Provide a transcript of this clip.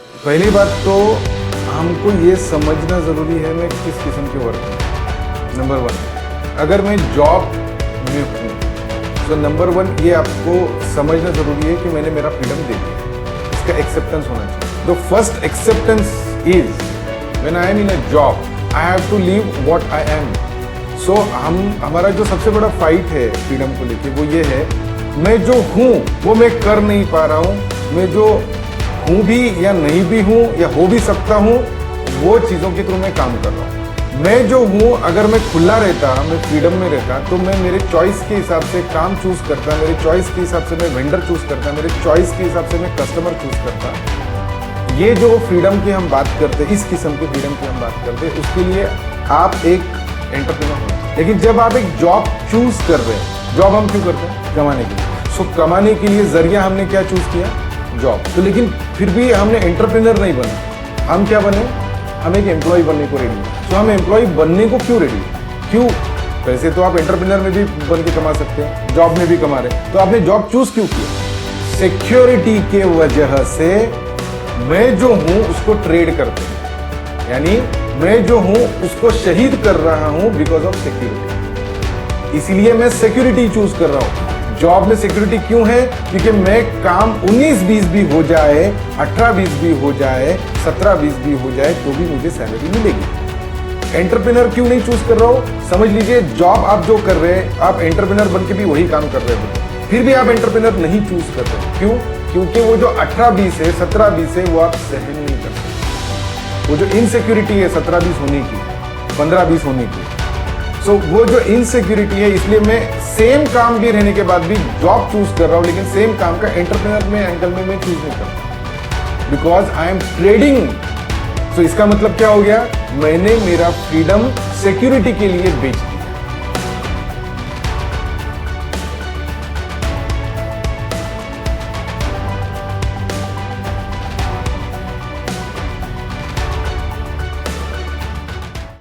पहली बात तो हमको ये समझना ज़रूरी है मैं किस किस्म के वर्क हूँ। नंबर 1, अगर मैं जॉब में हूँ तो नंबर 1 ये आपको समझना ज़रूरी है कि मैंने मेरा फ्रीडम दे दिया, इसका एक्सेप्टेंस होना चाहिए। The first acceptance is when I am in a job I have to leave what I am. So हमारा जो सबसे बड़ा फाइट है फ्रीडम को लेके वो ये है, मैं जो हूँ वो मैं कर नहीं पा रहा हूँ, मैं जो हूँ भी या नहीं भी हूँ या हो भी सकता हूँ वो चीज़ों के थ्रू मैं काम कर रहा हूँ। मैं जो हूँ अगर मैं खुला रहता, मैं फ्रीडम में रहता तो मैं मेरे चॉइस के हिसाब से काम चूज करता, मेरे चॉइस के हिसाब से मैं वेंडर चूज करता, मेरे चॉइस के हिसाब से मैं कस्टमर चूज करता। ये जो फ्रीडम की हम बात करते, इस किस्म के फ्रीडम की हम बात करते, उसके लिए आप एक एंटरप्रेन्योर हो। लेकिन जब आप एक जॉब चूज कर रहे हैं, जॉब हम क्यों करते हैं? कमाने के लिए। सो कमाने के लिए जरिया हमने क्या चूज किया? जॉब। तो लेकिन फिर भी हमने एंटरप्रेन्योर नहीं बना, हम क्या बने? हम एक एम्प्लॉय बनने को रेडी हैं। तो हम एम्प्लॉय बनने को क्यों रेडी? क्यों? वैसे तो आप एंटरप्रेन्योर में भी बन के कमा सकते हैं, जॉब में भी कमा रहे, तो आपने जॉब चूज क्यों किया? सिक्योरिटी के वजह से मैं जो हूं उसको ट्रेड करते हैं, यानी मैं जो हूं उसको शहीद कर रहा हूं बिकॉज ऑफ सिक्योरिटी। इसीलिए मैं सिक्योरिटी चूज कर रहा हूं। जॉब में सिक्योरिटी क्यों है? क्योंकि मैं काम 19-20 भी हो जाए, 18-20 भी हो जाए, 17-20 भी हो जाए तो भी मुझे सैलरी मिलेगी। एंटरप्रेन्योर क्यों नहीं चूज कर रहा हूं? समझ लीजिए जॉब आप जो कर रहे हैं, आप एंटरप्रेन्योर बन के भी वही काम कर रहे हो, फिर भी आप एंटरप्रेन्योर नहीं चूज कर रहे। क्यों? क्योंकि वो जो 18-20 है, 17-20 है, वो आप सहन नहीं कर सकते। वो जो इनसिक्योरिटी है 17-20 होने की, 15-20 होने की, सो वो जो इनसिक्योरिटी है, इसलिए मैं सेम काम भी रहने के बाद भी जॉब चूज कर रहा हूं, लेकिन सेम काम का एंटरप्रेन्योर में एंगल में मैं चूज नहीं करता बिकॉज आई एम ट्रेडिंग। सो इसका मतलब क्या हो गया? मैंने मेरा फ्रीडम सिक्योरिटी के लिए बेच दिया।